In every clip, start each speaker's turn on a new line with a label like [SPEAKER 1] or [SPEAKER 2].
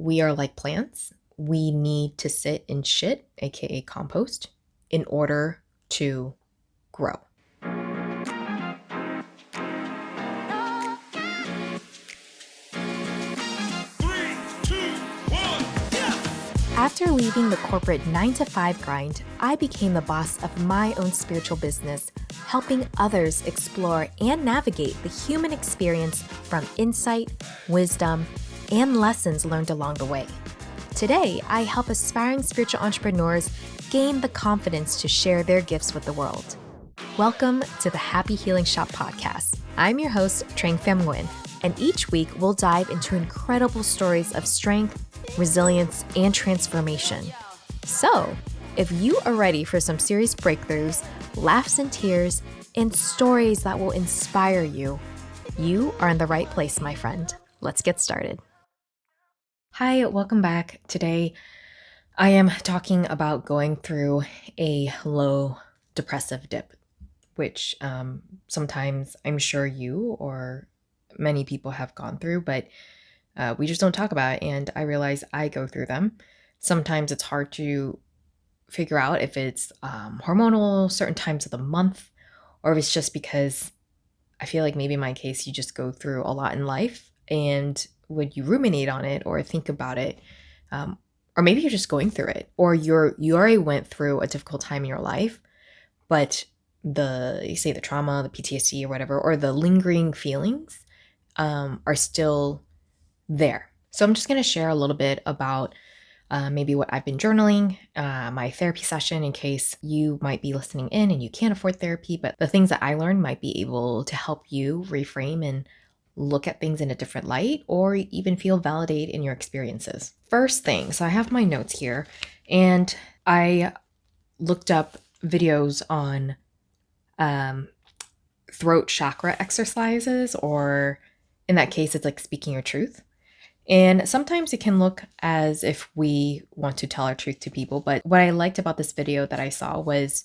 [SPEAKER 1] we are like plants. We need to sit in shit, aka compost, in order to grow. After leaving the corporate 9-to-5 grind, I became the boss of my own spiritual business, helping others explore and navigate the human experience from insight, wisdom, and lessons learned along the way. Today, I help aspiring spiritual entrepreneurs gain the confidence to share their gifts with the world. Welcome to the Happy Healing Shop podcast. I'm your host, Trang Pham Nguyen, and each week we'll dive into incredible stories of strength, resilience, and transformation. So, if you are ready for some serious breakthroughs, laughs and tears, and stories that will inspire you, you are in the right place, my friend. Let's get started. Hi, welcome back. Today, I am talking about going through a low depressive dip, which sometimes I'm sure you or many people have gone through, but we just don't talk about it. And I realize I go through them. Sometimes it's hard to figure out if it's hormonal, certain times of the month, or if it's just because I feel like maybe in my case, you just go through a lot in life. And when you ruminate on it or think about it, or maybe you're just going through it, or you already went through a difficult time in your life, but the trauma, the PTSD or whatever, or the lingering feelings are still there. So I'm just going to share a little bit about maybe what I've been journaling, my therapy session, in case you might be listening in and you can't afford therapy, but the things that I learned might be able to help you reframe and look at things in a different light, or even feel validated in your experiences. First thing, so I have my notes here, and I looked up videos on throat chakra exercises, or in that case, it's like speaking your truth. And sometimes it can look as if we want to tell our truth to people. But what I liked about this video that I saw was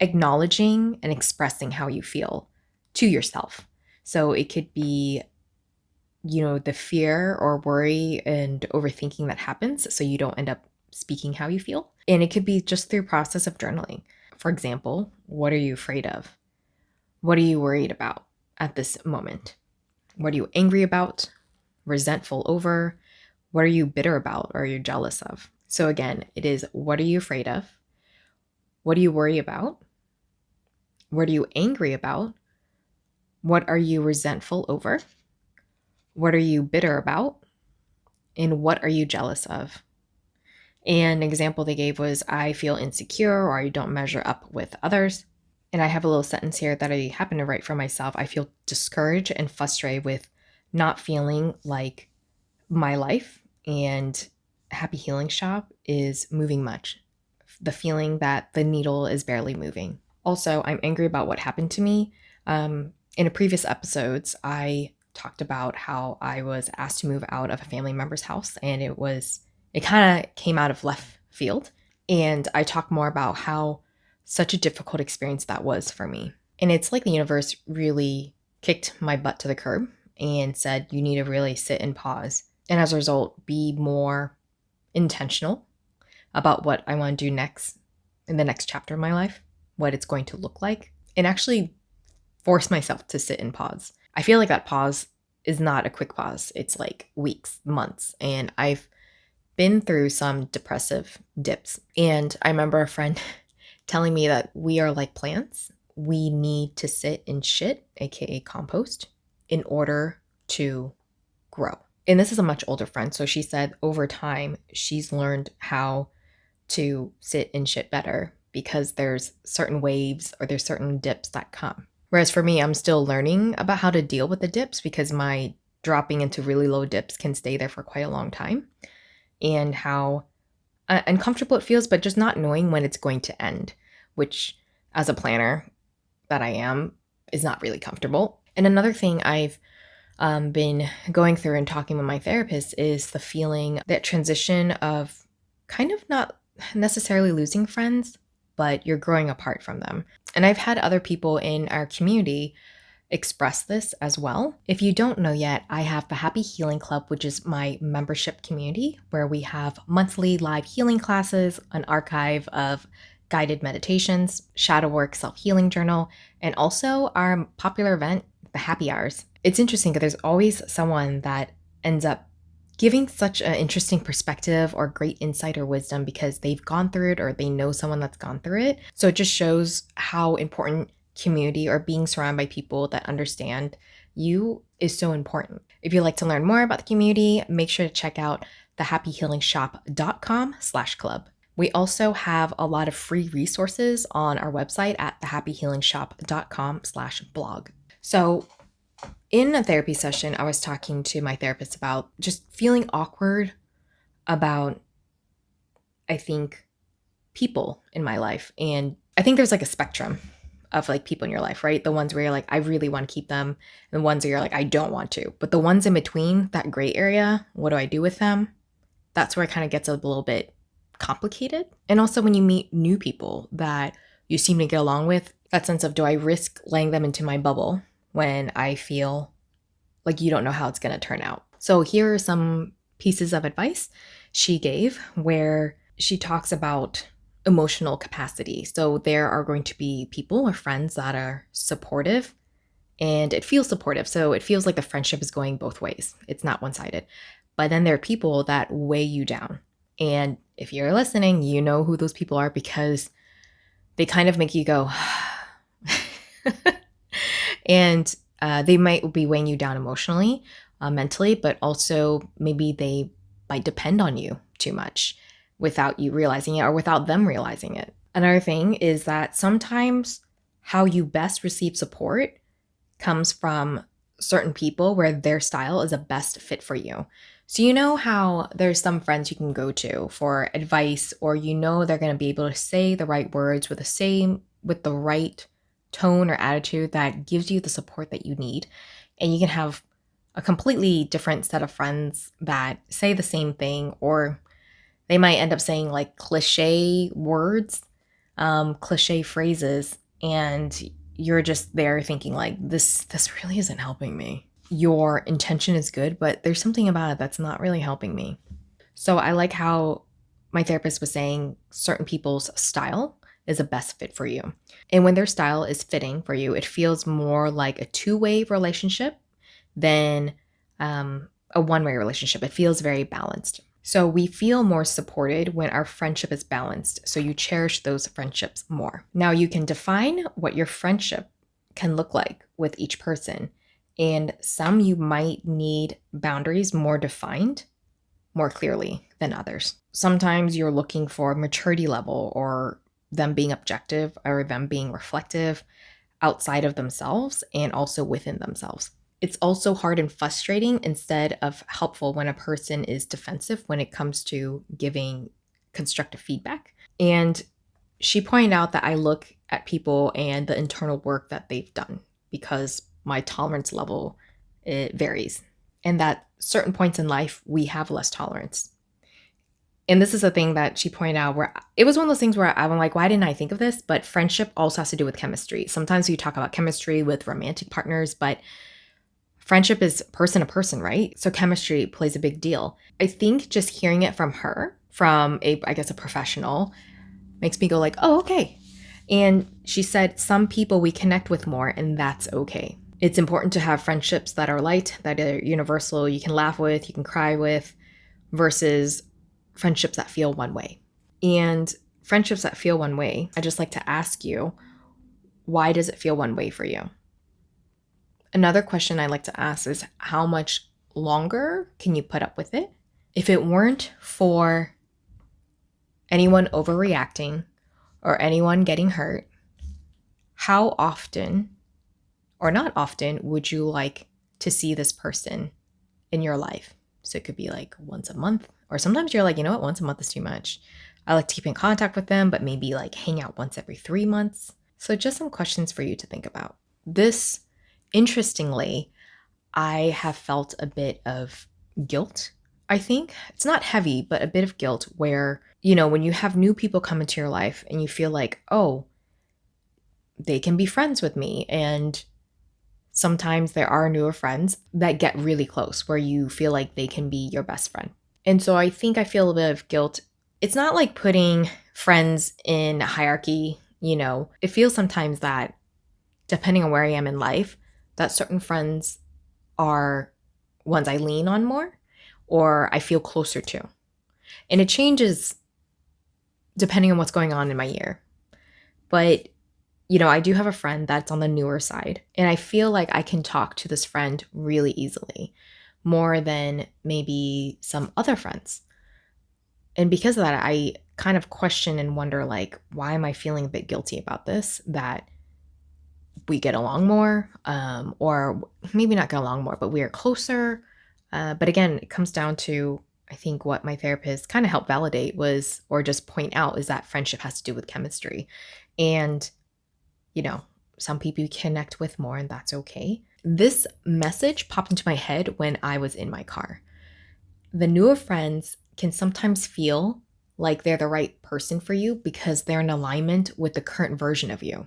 [SPEAKER 1] acknowledging and expressing how you feel to yourself. So it could be, the fear or worry and overthinking that happens, so you don't end up speaking how you feel. And it could be just through process of journaling. For example, what are you afraid of? What are you worried about at this moment? What are you angry about? Resentful over? What are you bitter about or you're jealous of? So again, it is, what are you afraid of? What do you worry about? What are you angry about? What are you resentful over? What are you bitter about? And what are you jealous of? And an example they gave was, I feel insecure, or I don't measure up with others. And I have a little sentence here that I happen to write for myself. I feel discouraged and frustrated with not feeling like my life and Happy Healing Shop is moving much. The feeling that the needle is barely moving. Also, I'm angry about what happened to me. In a previous episodes, I talked about how I was asked to move out of a family member's house, and it kind of came out of left field. And I talked more about how such a difficult experience that was for me. And it's like the universe really kicked my butt to the curb and said, you need to really sit and pause. And as a result, be more intentional about what I want to do next in the next chapter of my life, what it's going to look like, and actually force myself to sit and pause. I feel like that pause is not a quick pause. It's like weeks, months. And I've been through some depressive dips. And I remember a friend telling me that we are like plants. We need to sit in shit, aka compost, in order to grow. And this is a much older friend. So she said over time, she's learned how to sit in shit better because there's certain waves or there's certain dips that come. Whereas for me, I'm still learning about how to deal with the dips, because my dropping into really low dips can stay there for quite a long time, and how uncomfortable it feels, but just not knowing when it's going to end, which as a planner that I am is not really comfortable. And another thing I've been going through and talking with my therapist is the feeling, that transition of kind of not necessarily losing friends, but you're growing apart from them. And I've had other people in our community express this as well. If you don't know yet, I have the Happy Healing Club, which is my membership community where we have monthly live healing classes, an archive of guided meditations, shadow work, self-healing journal, and also our popular event, the happy hours. It's interesting because there's always someone that ends up giving such an interesting perspective or great insight or wisdom because they've gone through it or they know someone that's gone through it. So it just shows how important community or being surrounded by people that understand you is so important. If you'd like to learn more about the community, make sure to check out thehappyhealingshop.com/club. We also have a lot of free resources on our website at thehappyhealingshop.com/blog. So in a therapy session, I was talking to my therapist about just feeling awkward about, I think, people in my life. And I think there's like a spectrum of like people in your life, right? The ones where you're like, I really want to keep them. And the ones where you're like, I don't want to. But the ones in between, that gray area, what do I do with them? That's where it kind of gets a little bit complicated. And also when you meet new people that you seem to get along with, that sense of, do I risk laying them into my bubble when I feel like you don't know how it's going to turn out? So here are some pieces of advice she gave where she talks about emotional capacity. So there are going to be people or friends that are supportive and it feels supportive. So it feels like the friendship is going both ways. It's not one-sided. But then there are people that weigh you down. And if you're listening, you know who those people are because they kind of make you go, and they might be weighing you down emotionally, mentally, but also maybe they might depend on you too much without you realizing it or without them realizing it. Another thing is that sometimes how you best receive support comes from certain people where their style is a best fit for you. So you know how there's some friends you can go to for advice, or you know they're going to be able to say the right words with the right tone or attitude that gives you the support that you need. And you can have a completely different set of friends that say the same thing, or they might end up saying like cliche words, cliche phrases, and you're just there thinking like, this really isn't helping me. Your intention is good, but there's something about it that's not really helping me. So I like how my therapist was saying certain people's style is a best fit for you. And when their style is fitting for you, it feels more like a two-way relationship than a one-way relationship. It feels very balanced. So we feel more supported when our friendship is balanced. So you cherish those friendships more. Now you can define what your friendship can look like with each person. And some you might need boundaries more defined, more clearly than others. Sometimes you're looking for maturity level or them being objective or them being reflective outside of themselves and also within themselves. It's also hard and frustrating instead of helpful when a person is defensive when it comes to giving constructive feedback. And she pointed out that I look at people and the internal work that they've done because my tolerance level, it varies. And that certain points in life, we have less tolerance. And this is a thing that she pointed out where it was one of those things where I'm like, why didn't I think of this? But friendship also has to do with chemistry. Sometimes we talk about chemistry with romantic partners, but friendship is person to person, right? So chemistry plays a big deal. I think just hearing it from her, from a professional, makes me go like, oh, okay. And she said, some people we connect with more, and that's okay. It's important to have friendships that are light, that are universal, you can laugh with, you can cry with, versus friendships that feel one way. And friendships that feel one way, I just like to ask you, why does it feel one way for you? Another question I like to ask is, how much longer can you put up with it? If it weren't for anyone overreacting or anyone getting hurt, how often or not often would you like to see this person in your life? So it could be like once a month, or sometimes you're like, you know what, once a month is too much. I like to keep in contact with them, but maybe like hang out once every 3 months. So just some questions for you to think about. This, interestingly, I have felt a bit of guilt. I think it's not heavy, but a bit of guilt where, when you have new people come into your life and you feel like, oh, they can be friends with me and sometimes there are newer friends that get really close where you feel like they can be your best friend. And so I think I feel a bit of guilt. It's not like putting friends in a hierarchy, it feels sometimes that depending on where I am in life, that certain friends are ones I lean on more or I feel closer to. And it changes depending on what's going on in my year. But, I do have a friend that's on the newer side, and I feel like I can talk to this friend really easily, more than maybe some other friends. And because of that, I kind of question and wonder, like, why am I feeling a bit guilty about this? That we get along more, or maybe not get along more, but we are closer. But again, it comes down to, I think what my therapist kind of helped validate was, or just point out, is that friendship has to do with chemistry. And, some people you connect with more, and that's okay. This message popped into my head when I was in my car. The newer friends can sometimes feel like they're the right person for you because they're in alignment with the current version of you.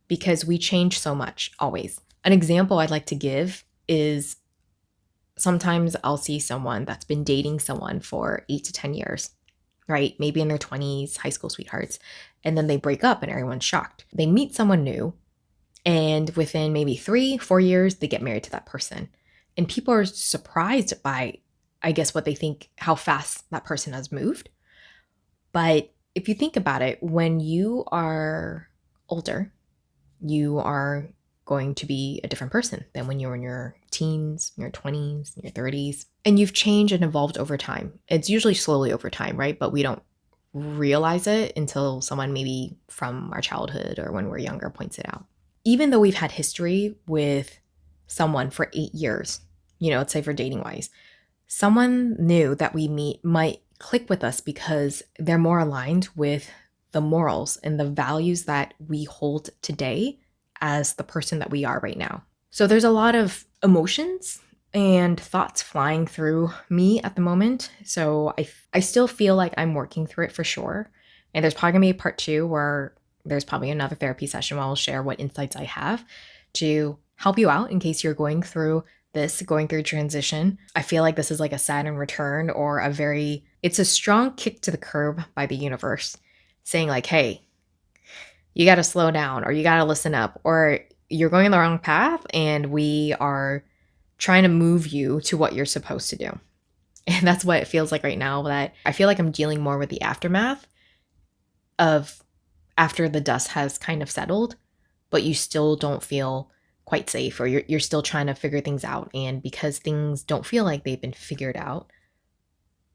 [SPEAKER 1] Because we change so much, always. An example I'd like to give is sometimes I'll see someone that's been dating someone for 8 to 10 years, right? Maybe in their 20s, high school sweethearts, and then they break up and everyone's shocked. They meet someone new, and within maybe 3-4 years, they get married to that person. And people are surprised by, I guess, what they think, how fast that person has moved. But if you think about it, when you are older, you are going to be a different person than when you were in your teens, your 20s, your 30s. And you've changed and evolved over time. It's usually slowly over time, right? But we don't realize it until someone maybe from our childhood or when we're younger points it out. Even though we've had history with someone for 8 years, let's say for dating wise, someone new that we meet might click with us because they're more aligned with the morals and the values that we hold today as the person that we are right now. So there's a lot of emotions and thoughts flying through me at the moment. So I still feel like I'm working through it for sure. And there's probably gonna be a part 2 where there's probably another therapy session where I'll share what insights I have to help you out in case you're going through transition. I feel like this is like a Saturn return, or it's a strong kick to the curb by the universe saying like, hey, you got to slow down, or you got to listen up, or you're going the wrong path and we are trying to move you to what you're supposed to do. And that's what it feels like right now, that I feel like I'm dealing more with the aftermath of after the dust has kind of settled, but you still don't feel quite safe, or you're still trying to figure things out. And because things don't feel like they've been figured out,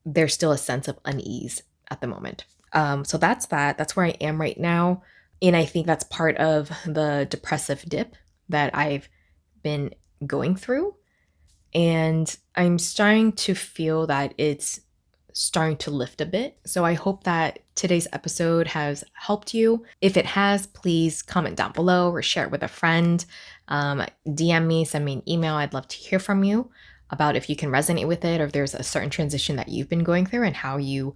[SPEAKER 1] there's still a sense of unease at the moment. So that's that. That's where I am right now. And I think that's part of the depressive dip that I've been going through. And I'm starting to feel that it's starting to lift a bit. So I hope that today's episode has helped you. If it has, please comment down below or share it with a friend. DM me, send me an email. I'd love to hear from you about if you can resonate with it, or if there's a certain transition that you've been going through and how you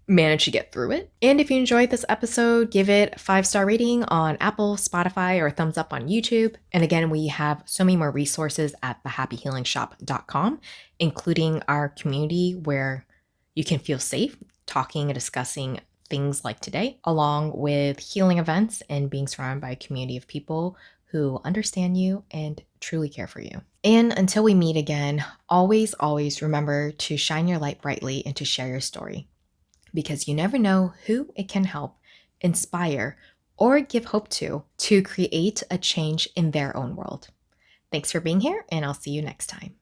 [SPEAKER 1] manage to get through it. And if you enjoyed this episode, give it a 5-star rating on Apple, Spotify, or a thumbs up on YouTube. And again, we have so many more resources at thehappyhealingshop.com, including our community where you can feel safe talking and discussing things like today, along with healing events and being surrounded by a community of people who understand you and truly care for you. And until we meet again, always, always remember to shine your light brightly and to share your story, because you never know who it can help, inspire, or give hope to create a change in their own world. Thanks for being here, and I'll see you next time.